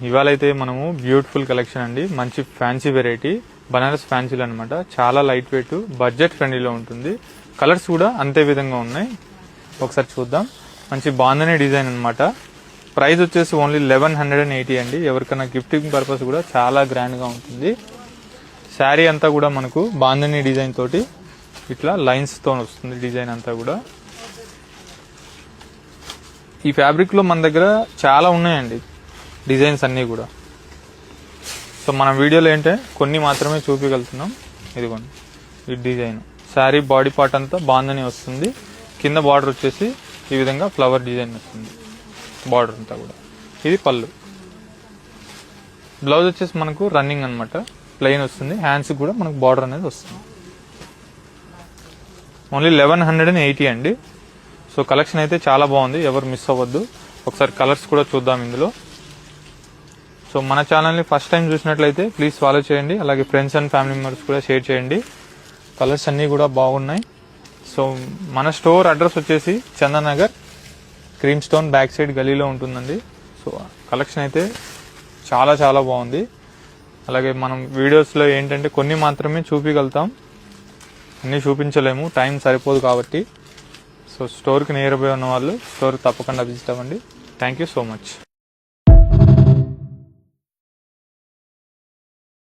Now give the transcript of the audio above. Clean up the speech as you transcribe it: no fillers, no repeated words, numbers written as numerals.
ఇవాళ అయితే మనము బ్యూటిఫుల్ కలెక్షన్ అండి, మంచి ఫ్యాన్సీ వెరైటీ బనారస్ ఫ్యాన్సీలు అనమాట. చాలా లైట్ వెయిట్, బడ్జెట్ ఫ్రెండ్లీలో ఉంటుంది. కలర్స్ కూడా అంతే విధంగా ఉన్నాయి. ఒకసారి చూద్దాం. మంచి బాంధనీ డిజైన్ అనమాట. ప్రైస్ వచ్చేసి ఓన్లీ 1180 అండి. ఎవరికైనా గిఫ్టింగ్ పర్పస్ కూడా చాలా గ్రాండ్ గా ఉంటుంది. శారీ అంతా కూడా మనకు బాంధనీ డిజైన్ తోటి ఇట్లా లైన్స్ తో వస్తుంది. డిజైన్ అంతా కూడా ఈ ఫ్యాబ్రిక్ లో మన దగ్గర చాలా ఉన్నాయండి డిజైన్స్ అన్నీ కూడా. సో మన వీడియోలో ఏంటంటే కొన్ని మాత్రమే చూపించగలుగుతున్నాం. ఇదిగోండి ఈ డిజైన్. శారీ బాడీ పార్ట్ అంతా బాంధనీ వస్తుంది. కింద బార్డర్ వచ్చేసి ఈ విధంగా ఫ్లవర్ డిజైన్ వస్తుంది. బార్డర్ అంతా కూడా ఇది పళ్ళు. బ్లౌజ్ వచ్చేసి మనకు రన్నింగ్ అనమాట, ప్లెయిన్ వస్తుంది. హ్యాండ్స్ కూడా మనకు బార్డర్ అనేది వస్తుంది. ఓన్లీ 1180 అండి. సో కలెక్షన్ అయితే చాలా బాగుంది, ఎవరు మిస్ అవ్వద్దు. ఒకసారి కలర్స్ కూడా చూద్దాం ఇందులో. సో మన ఛానల్ని ఫస్ట్ టైం చూసినట్లయితే ప్లీజ్ ఫాలో చేయండి. అలాగే ఫ్రెండ్స్ అండ్ ఫ్యామిలీ మెంబర్స్ కూడా షేర్ చేయండి. కలర్స్ అన్నీ కూడా బాగున్నాయి. సో మన స్టోర్ అడ్రస్ వచ్చేసి Chandanagar cream stone back side గలీలో ఉంటుందండి. సో కలెక్షన్ అయితే చాలా చాలా బాగుంది. అలాగే మనం వీడియోస్లో ఏంటంటే కొన్ని మాత్రమే చూపించగలుగుతాం, అన్నీ చూపించలేము, టైం సరిపోదు కాబట్టి. సో స్టోర్కి నియర్ బై ఉన్న వాళ్ళు స్టోర్ తప్పకుండా విజిట్ అవ్వండి. Thank you so much.